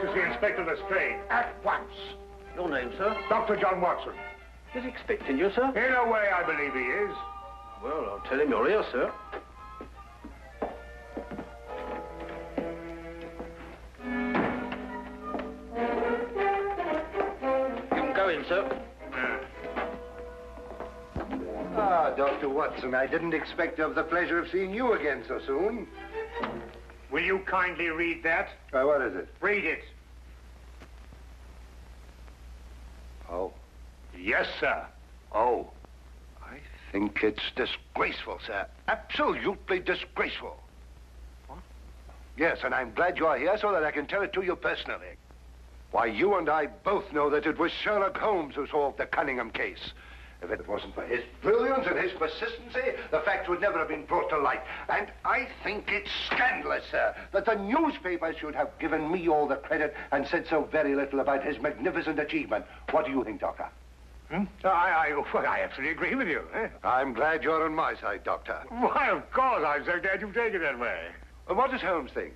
to see Inspector Lestrade at once. Your name, sir? Dr. John Watson. He's expecting you, sir. In a way, I believe he is. Well, I'll tell him you're here, sir. You can go in, sir. Ah, Dr. Watson, I didn't expect to have the pleasure of seeing you again so soon. Will you kindly read that? What is it? Read it. Oh. Yes, sir. Oh. I think it's disgraceful, sir. Absolutely disgraceful. What? Yes, and I'm glad you're here so that I can tell it to you personally. Why, you and I both know that it was Sherlock Holmes who solved the Cunningham case. If it wasn't for his brilliance and his persistency, the facts would never have been brought to light. And I think it's scandalous, sir, that the newspapers should have given me all the credit and said so very little about his magnificent achievement. What do you think, Doctor? Well, I absolutely agree with you. I'm glad you're on my side, Doctor. Why, of course. I'm so glad you take it that way. Well, what does Holmes think?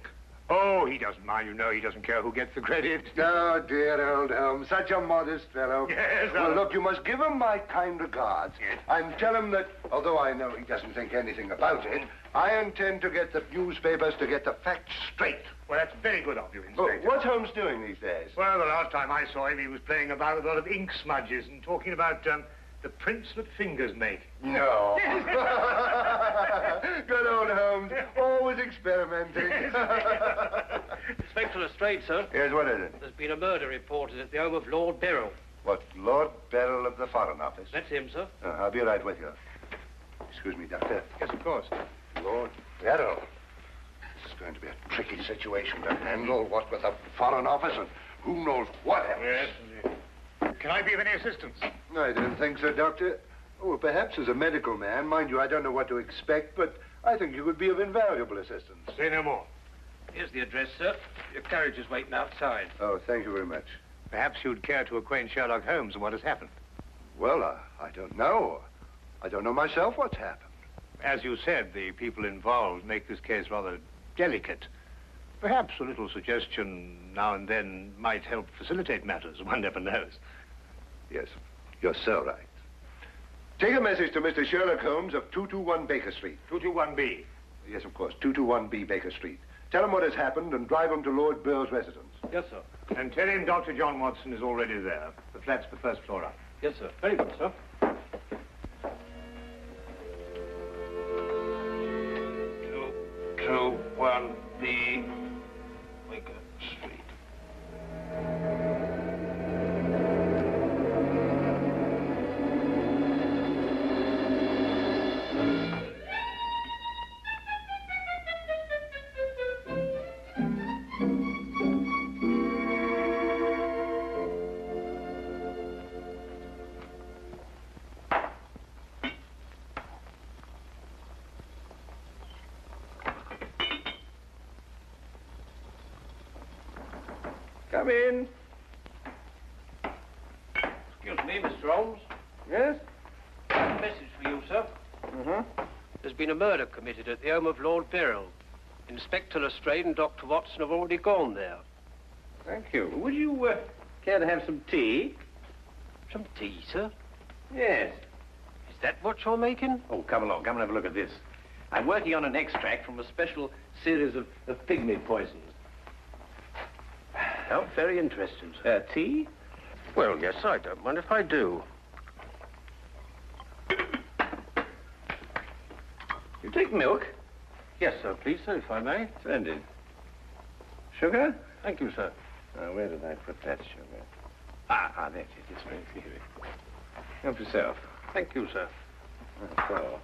Oh, he doesn't mind. You know, he doesn't care who gets the credit. Oh, dear old Holmes, such a modest fellow. Yes, well, look, you must give him my kind regards. Yes. And tell him that, although I know he doesn't think anything about it, I intend to get the newspapers to get the facts straight. Well, that's very good of you, Inspector. Oh, what's Holmes doing these days? Well, the last time I saw him, he was playing about with a lot of ink smudges and talking about the prints that fingers make. No. Good old Holmes, always experimenting. Inspector Lestrade, sir. Yes, what is it? There's been a murder reported at the home of Lord Beryl. What, Lord Beryl of the Foreign Office? That's him, sir. I'll be right with you. Excuse me, Doctor. Yes, of course. Lord Beryl. It's going to be a tricky situation to handle, what with the Foreign Office and who knows what else. Yes, indeed. Can I be of any assistance? I don't think so, Doctor. Oh, perhaps as a medical man. Mind you, I don't know what to expect, but I think you could be of invaluable assistance. Say no more. Here's the address, sir. Your carriage is waiting outside. Oh, thank you very much. Perhaps you'd care to acquaint Sherlock Holmes with what has happened. Well, I don't know. I don't know myself what's happened. As you said, the people involved make this case rather delicate. Perhaps a little suggestion now and then might help facilitate matters. One never knows. Yes, you're so right. Take a message to Mr. Sherlock Holmes of 221 Baker Street. 221B. Yes, of course, 221B Baker Street. Tell him what has happened and drive him to Lord Beryl's residence. Yes, sir. And tell him Dr. John Watson is already there. The flat's the first floor up. Yes, sir. Very good, sir. 221B Baker Street. Come in. Excuse me, Mr. Holmes. Yes? A message for you, sir. There's been a murder committed at the home of Lord Beryl. Inspector Lestrade and Dr. Watson have already gone there. Thank you. Would you care to have some tea? Some tea, sir? Yes. Is that what you're making? Oh, come along. Come and have a look at this. I'm working on an extract from a special series of pygmy poisons. Oh, very interesting, sir. Tea? Well, yes, I don't mind if I do. You take milk? Yes, sir, please, sir, if I may. Splendid. Sugar? Thank you, sir. Where did I put that sugar? Ah, that's it. It's right here. Help yourself. Thank you, sir. So.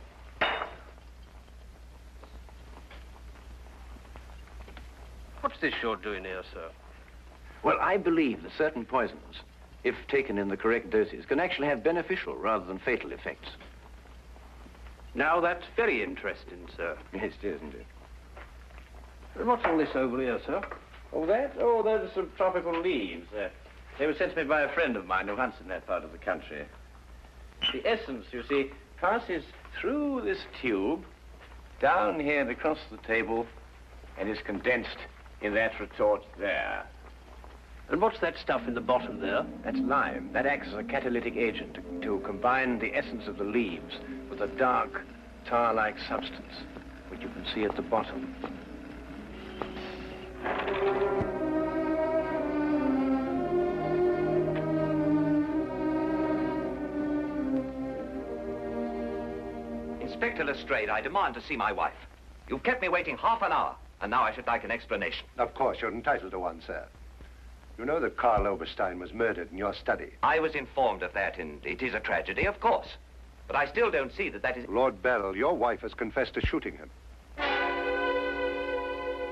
What's this you're doing here, sir? Well, I believe that certain poisons, if taken in the correct doses, can actually have beneficial rather than fatal effects. Now, that's very interesting, sir. Yes, it is, isn't it? What's all this over here, sir? Oh, that? Oh, those are some tropical leaves. They were sent to me by a friend of mine who hunts in that part of the country. The essence, you see, passes through this tube, down here and across the table, and is condensed in that retort there. And what's that stuff in the bottom there? That's lime. That acts as a catalytic agent to combine the essence of the leaves with a dark, tar-like substance, which you can see at the bottom. Inspector Lestrade, I demand to see my wife. You've kept me waiting half an hour, and now I should like an explanation. Of course, you're entitled to one, sir. You know that Karl Oberstein was murdered in your study. I was informed of that, and it is a tragedy, of course. But I still don't see that is... Lord Beryl, your wife has confessed to shooting him.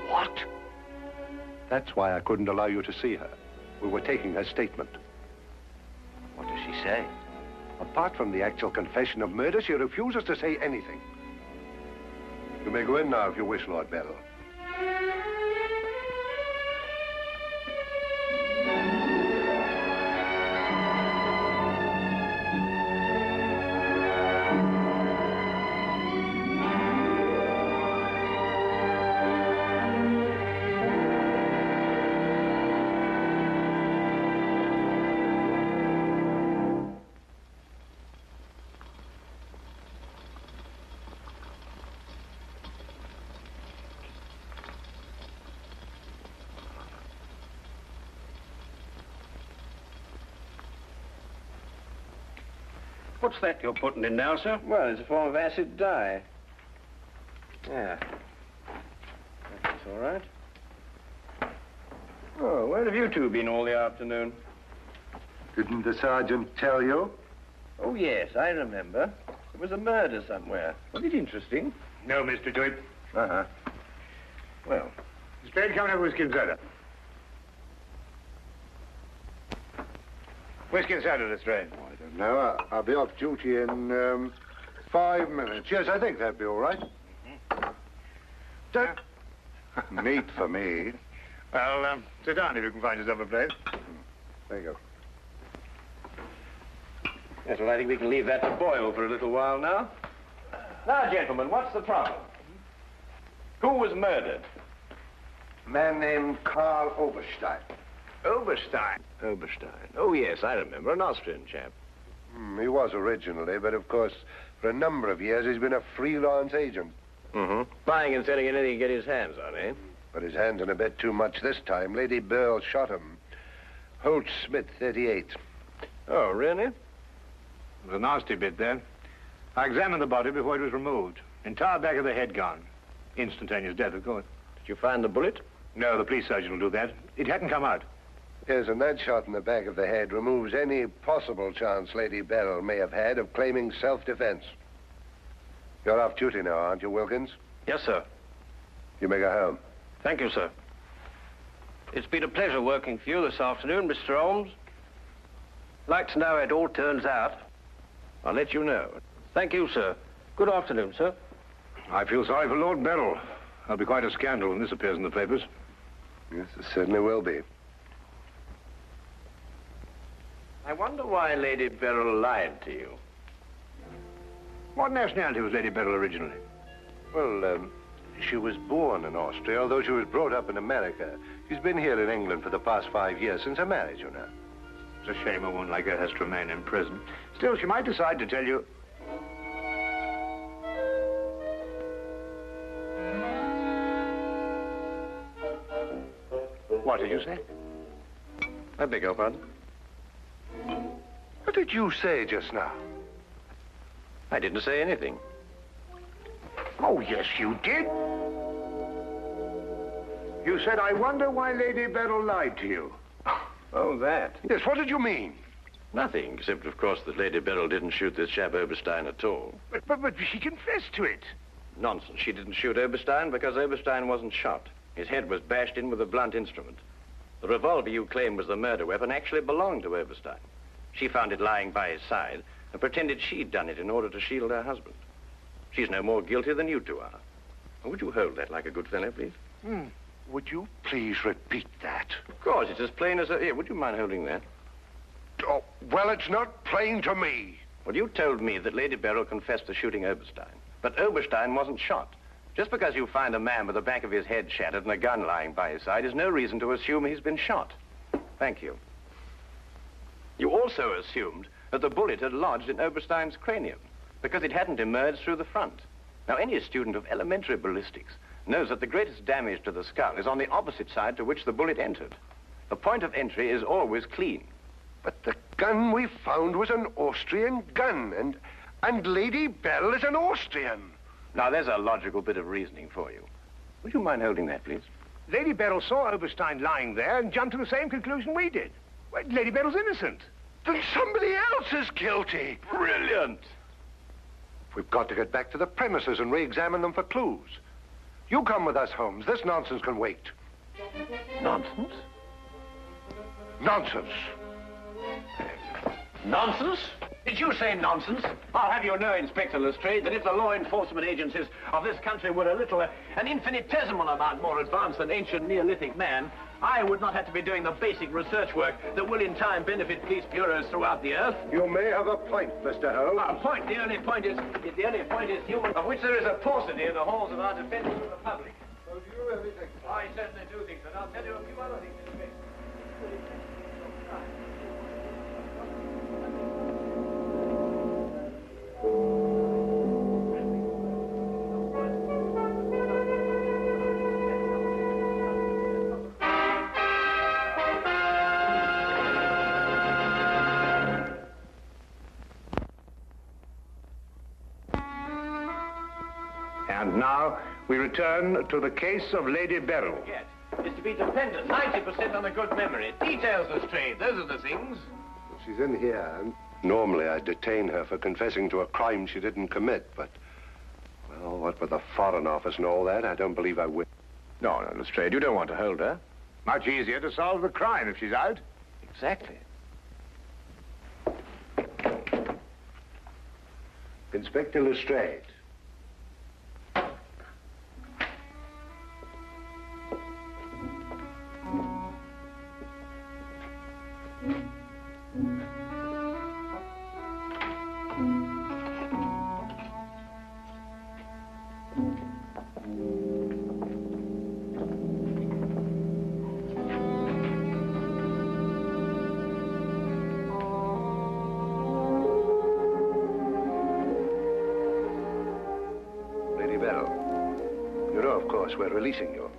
What? That's why I couldn't allow you to see her. We were taking her statement. What does she say? Apart from the actual confession of murder, she refuses to say anything. You may go in now if you wish, Lord Beryl. What's that you're putting in now, sir? Well, it's a form of acid dye. Yeah. That's all right. Oh, where have you two been all the afternoon? Didn't the sergeant tell you? Oh, yes, I remember. There was a murder somewhere. Was it interesting? No, Mr. Dwight. Uh-huh. Well, Lestrade, come and have whiskey and soda. Whiskey and soda, Lestrade. I don't know. I'll be off duty in 5 minutes. Yes, I think that'd be all right. Neat for me. Well, sit down if you can find yourself a place. There you go. yes, well, I think we can leave that to boil for a little while now. Now, gentlemen, what's the problem? Who was murdered? A man named Karl Oberstein. Oberstein. Oberstein. Oh, yes, I remember. An Austrian chap. He was originally, but of course, for a number of years, he's been a freelance agent. Mm-hmm. Buying and selling anything he can get his hands on, eh? But his hands in a bit too much this time. Lady Beryl shot him. Holt Smith, 38. Oh, really? It was a nasty bit there. I examined the body before it was removed. Entire back of the head gone. Instantaneous death, of course. Did you find the bullet? No, the police surgeon will do that. It hadn't come out. Yes, and that shot in the back of the head removes any possible chance Lady Beryl may have had of claiming self-defense. You're off duty now, aren't you, Wilkins? Yes, sir. You may go home. Thank you, sir. It's been a pleasure working for you this afternoon, Mr. Holmes. I'd like to know how it all turns out. I'll let you know. Thank you, sir. Good afternoon, sir. I feel sorry for Lord Beryl. There'll be quite a scandal when this appears in the papers. Yes, it certainly will be. I wonder why Lady Beryl lied to you. What nationality was Lady Beryl originally? Well, she was born in Austria, although she was brought up in America. She's been here in England for the past 5 years, since her marriage, you know. It's a shame a woman like her has to remain in prison. Still, she might decide to tell you... What did you say? I beg your pardon? What did you say just now? I didn't say anything. Oh, yes, you did. You said, I wonder why Lady Beryl lied to you. Oh, that? Yes, what did you mean? Nothing, except, of course, that Lady Beryl didn't shoot this chap Oberstein at all. But she confessed to it. Nonsense. She didn't shoot Oberstein because Oberstein wasn't shot. His head was bashed in with a blunt instrument. The revolver you claim was the murder weapon actually belonged to Oberstein. She found it lying by his side and pretended she'd done it in order to shield her husband. She's no more guilty than you two are. Would you hold that like a good fellow, please? Would you please repeat that? Of course, it's as plain as a... Here, would you mind holding that? Oh, well, it's not plain to me. Well, you told me that Lady Beryl confessed to shooting Oberstein. But Oberstein wasn't shot. Just because you find a man with the back of his head shattered and a gun lying by his side is no reason to assume he's been shot. Thank you. You also assumed that the bullet had lodged in Oberstein's cranium because it hadn't emerged through the front. Now, any student of elementary ballistics knows that the greatest damage to the skull is on the opposite side to which the bullet entered. The point of entry is always clean. But the gun we found was an Austrian gun, and Lady Beryl is an Austrian. Now, there's a logical bit of reasoning for you. Would you mind holding that, please? Lady Beryl saw Oberstein lying there and jumped to the same conclusion we did. Well, Lady Beryl's innocent. Then somebody else is guilty. Brilliant! We've got to get back to the premises and re-examine them for clues. You come with us, Holmes. This nonsense can wait. Nonsense? Nonsense. Nonsense? Did you say nonsense? I'll have you know, Inspector Lestrade, that if the law enforcement agencies of this country were a little, an infinitesimal amount more advanced than ancient Neolithic man, I would not have to be doing the basic research work that will in time benefit police bureaus throughout the earth. You may have a point, Mr. Holmes. A point? The only point is human, of which there is a paucity in the halls of our defense republic. So do you really think so? I certainly do think that. I'll tell you a few other things, Inspector. And now we return to the case of Lady Beryl. Yes, is to be dependent 90% on a good memory. Details, Lestrade, those are the things. She's in here, and normally I'd detain her for confessing to a crime she didn't commit, but, well, what with the Foreign Office and all that, I don't believe I will. No, Lestrade, you don't want to hold her. Much easier to solve the crime if she's out. Exactly. Inspector Lestrade. We're releasing you.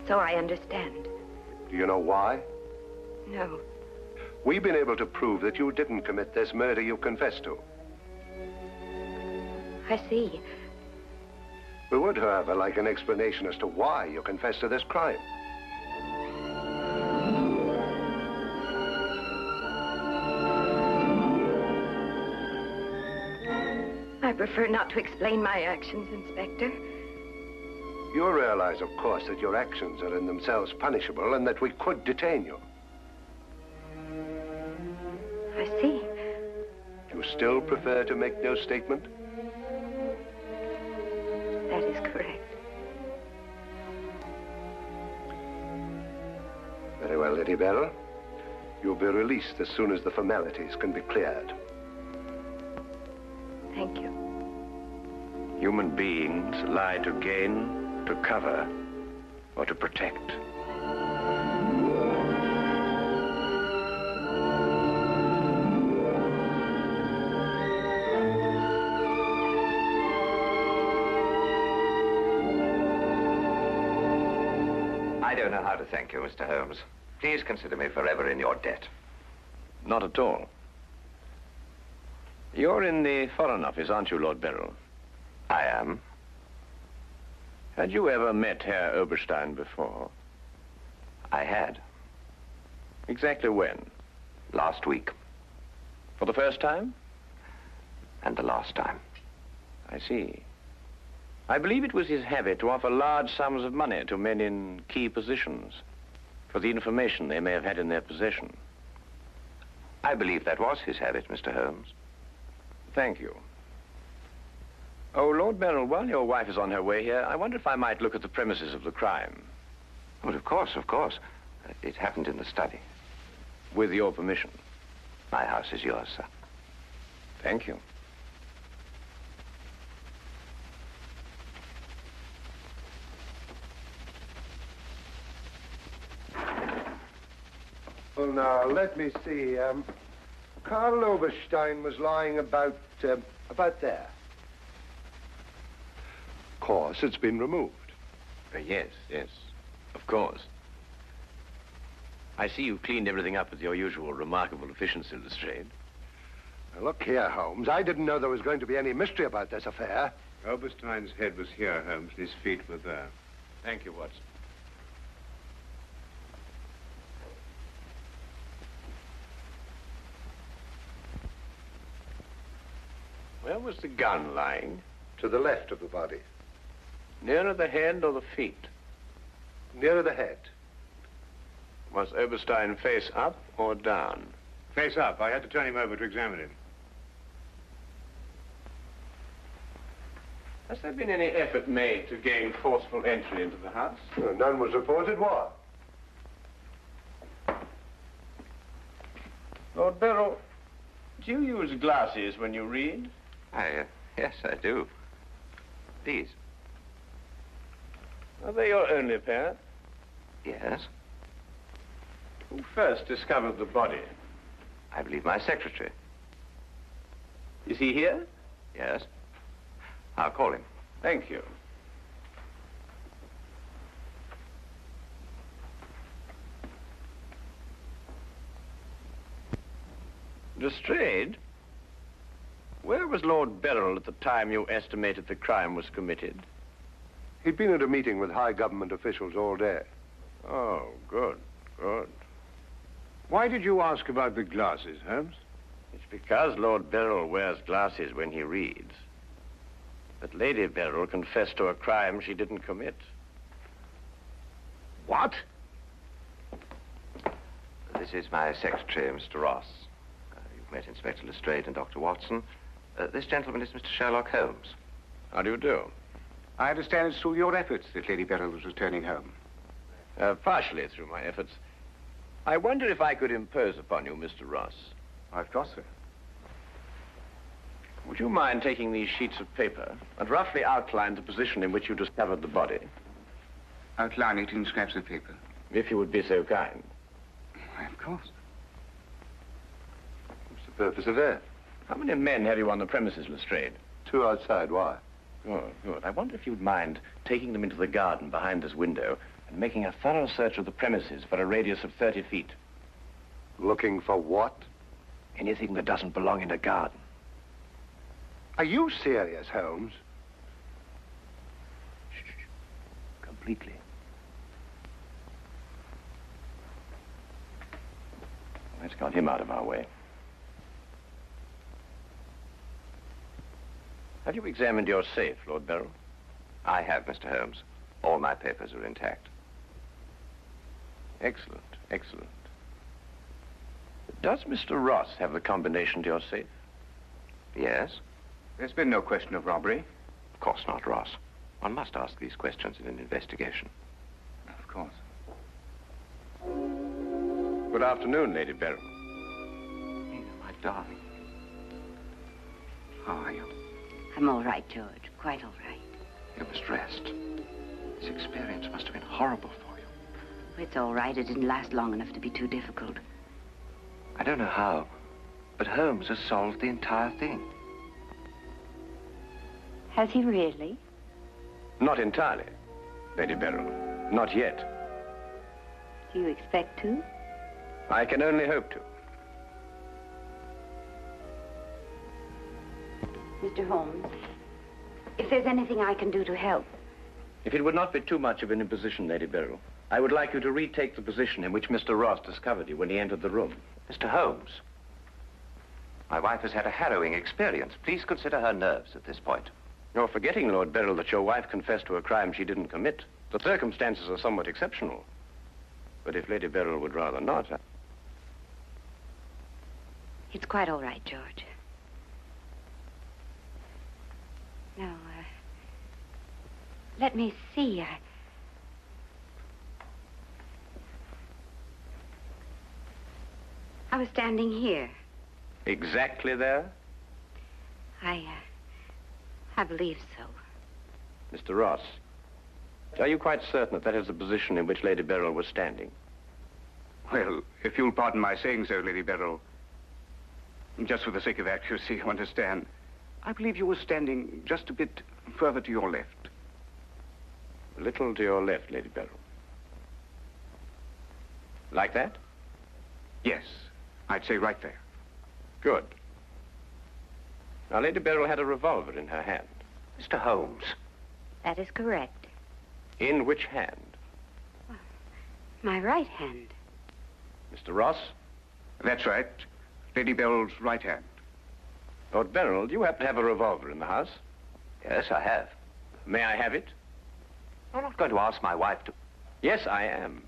So I understand. Do you know why? No. We've been able to prove that you didn't commit this murder you confessed to. I see. We would, however, like an explanation as to why you confessed to this crime. I prefer not to explain my actions, Inspector. You realize, of course, that your actions are in themselves punishable and that we could detain you. I see. You still prefer to make no statement? That is correct. Very well, Lady Beryl. You'll be released as soon as the formalities can be cleared. Thank you. Human beings lie to gain, to cover, or to protect. I don't know how to thank you, Mr. Holmes. Please consider me forever in your debt. Not at all. You're in the Foreign Office, aren't you, Lord Beryl? I am. Had you ever met Herr Oberstein before? I had. Exactly when? Last week. For the first time? And the last time. I see. I believe it was his habit to offer large sums of money to men in key positions for the information they may have had in their possession. I believe that was his habit, Mr. Holmes. Thank you. Oh, Lord Beryl, while your wife is on her way here, I wonder if I might look at the premises of the crime. Well, of course, of course. It happened in the study. With your permission. My house is yours, sir. Thank you. Well, now, let me see. Karl Oberstein was lying about there. Of course, it's been removed. Yes, yes, of course. I see you cleaned everything up with your usual remarkable efficiency, Lestrade. Now, look here, Holmes. I didn't know there was going to be any mystery about this affair. Oberstein's head was here, Holmes, and his feet were there. Thank you, Watson. Where was the gun lying? To the left of the body. Nearer the head or the feet? Nearer the head. Was Oberstein face up or down? Face up. I had to turn him over to examine him. Has there been any effort made to gain forceful entry into the house? No, none was reported. What? Lord Beryl, do you use glasses when you read? Yes, I do. These? Are they your only pair? Yes. Who first discovered the body? I believe my secretary. Is he here? Yes. I'll call him. Thank you. Lestrade, where was Lord Beryl at the time you estimated the crime was committed? He'd been at a meeting with high government officials all day. Oh, good, good. Why did you ask about the glasses, Holmes? It's because Lord Beryl wears glasses when he reads. But Lady Beryl confessed to a crime she didn't commit. What? This is my secretary, Mr. Ross. You've met Inspector Lestrade and Dr. Watson. This gentleman is Mr. Sherlock Holmes. How do you do? I understand it's through your efforts that Lady Beryl was returning home. Partially through my efforts. I wonder if I could impose upon you, Mr. Ross. Of course, sir. Would you mind taking these sheets of paper and roughly outline the position in which you discovered the body? Outline it in scraps of paper. If you would be so kind. Why, of course. What's the purpose of that? How many men have you on the premises, Lestrade? 2 outside. Why? Good, good. I wonder if you'd mind taking them into the garden behind this window and making a thorough search of the premises for a radius of 30 feet. Looking for what? Anything that doesn't belong in a garden. Are you serious, Holmes? Completely. Let's got him out of our way. Have you examined your safe, Lord Beryl? I have, Mr. Holmes. All my papers are intact. Excellent, excellent. Does Mr. Ross have the combination to your safe? Yes? There's been no question of robbery. Of course not, Ross. One must ask these questions in an investigation. Of course. Good afternoon, Lady Beryl. Nina, my darling. How are you? I'm all right, George. Quite all right. You must rest. This experience must have been horrible for you. It's all right. It didn't last long enough to be too difficult. I don't know how, but Holmes has solved the entire thing. Has he really? Not entirely, Lady Beryl. Not yet. Do you expect to? I can only hope to. Mr. Holmes, if there's anything I can do to help. If it would not be too much of an imposition, Lady Beryl, I would like you to retake the position in which Mr. Ross discovered you when he entered the room. Mr. Holmes, my wife has had a harrowing experience. Please consider her nerves at this point. You're forgetting, Lord Beryl, that your wife confessed to a crime she didn't commit. The circumstances are somewhat exceptional. But if Lady Beryl would rather not... It's quite all right, George. Now, let me see. I was standing here. Exactly there? I believe so. Mr. Ross, are you quite certain that that is the position in which Lady Beryl was standing? Well, if you'll pardon my saying so, Lady Beryl, just for the sake of accuracy, you understand, I believe you were standing just a bit further to your left. A little to your left, Lady Beryl. Like that? Yes, I'd say right there. Good. Now, Lady Beryl had a revolver in her hand. Mr. Holmes. That is correct. In which hand? My right hand. Mr. Ross? That's right. Lady Beryl's right hand. Lord Beryl, do you happen to have a revolver in the house? Yes, I have. May I have it? I'm not going to ask my wife to... Yes, I am.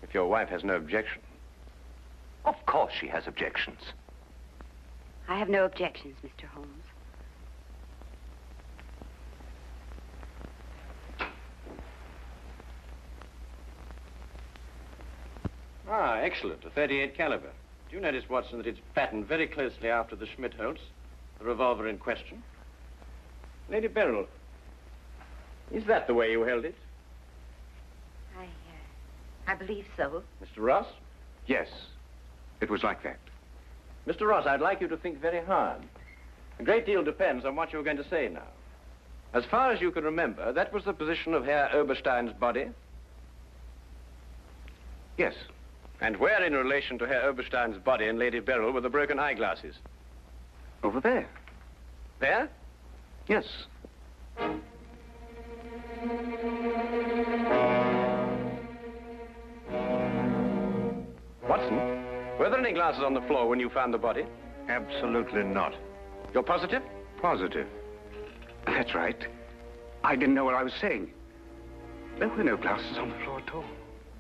If your wife has no objection. Of course she has objections. I have no objections, Mr. Holmes. Ah, excellent. A .38 caliber. Do you notice, Watson, that it's patterned very closely after the Schmidt-Holtz, the revolver in question? Lady Beryl, is that the way you held it? I believe so. Mr. Ross? Yes, it was like that. Mr. Ross, I'd like you to think very hard. A great deal depends on what you're going to say now. As far as you can remember, that was the position of Herr Oberstein's body? Yes. And where in relation to Herr Oberstein's body and Lady Beryl were the broken eyeglasses? Over there. There? Yes. Watson, were there any glasses on the floor when you found the body? Absolutely not. You're positive? Positive. That's right. I didn't know what I was saying. There were no glasses on the floor at all.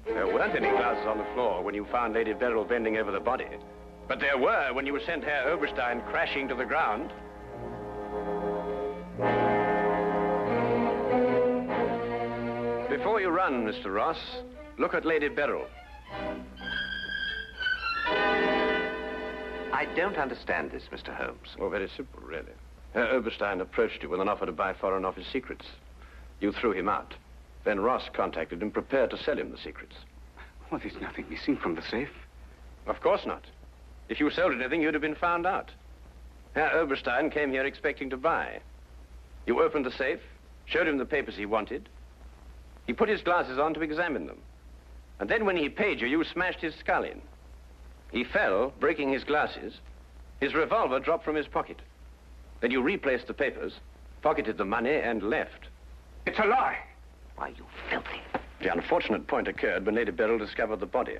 There weren't any glasses on the floor when you found Lady Beryl bending over the body. But there were when you sent Herr Oberstein crashing to the ground. Before you run, Mr. Ross, look at Lady Beryl. I don't understand this, Mr. Holmes. Oh, very simple, really. Herr Oberstein approached you with an offer to buy Foreign Office secrets. You threw him out. Then Ross contacted him, prepared to sell him the secrets. Well, there's nothing missing from the safe. Of course not. If you sold anything, you'd have been found out. Herr Oberstein came here expecting to buy. You opened the safe, showed him the papers he wanted. He put his glasses on to examine them. And then when he paid you, you smashed his skull in. He fell, breaking his glasses. His revolver dropped from his pocket. Then you replaced the papers, pocketed the money, and left. It's a lie. Why, you filthy... The unfortunate point occurred when Lady Beryl discovered the body.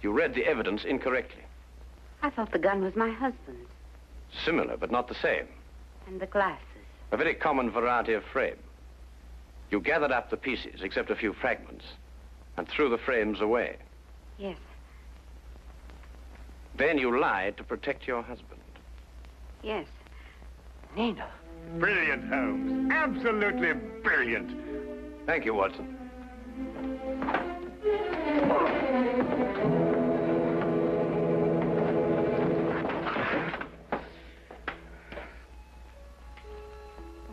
You read the evidence incorrectly. I thought the gun was my husband's. Similar, but not the same. And the glasses. A very common variety of frame. You gathered up the pieces, except a few fragments, and threw the frames away. Yes. Then you lied to protect your husband. Yes. Nina. Brilliant, Holmes. Absolutely brilliant. Thank you, Watson.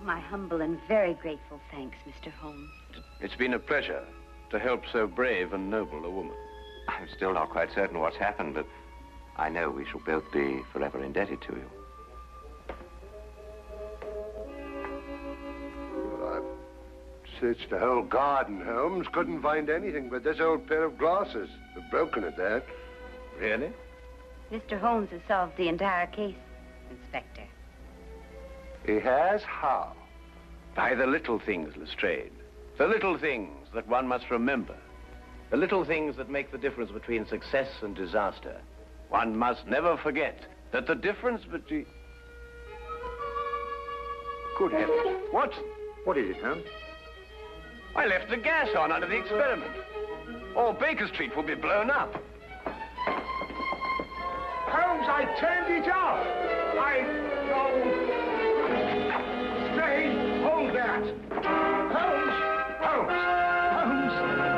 My humble and very grateful thanks, Mr. Holmes. It's been a pleasure to help so brave and noble a woman. I'm still not quite certain what's happened, but I know we shall both be forever indebted to you. Searched the whole garden, Holmes. Couldn't find anything but this old pair of glasses. They're broken at that. Really? Mr. Holmes has solved the entire case, Inspector. He has? How? By the little things, Lestrade. The little things that one must remember. The little things that make the difference between success and disaster. One must never forget that the difference between... Good heavens. Watson. What is it, Holmes? I left the gas on under the experiment. All Baker Street will be blown up. Holmes, I turned it off. Stay. Hold that. Holmes. Holmes. Holmes.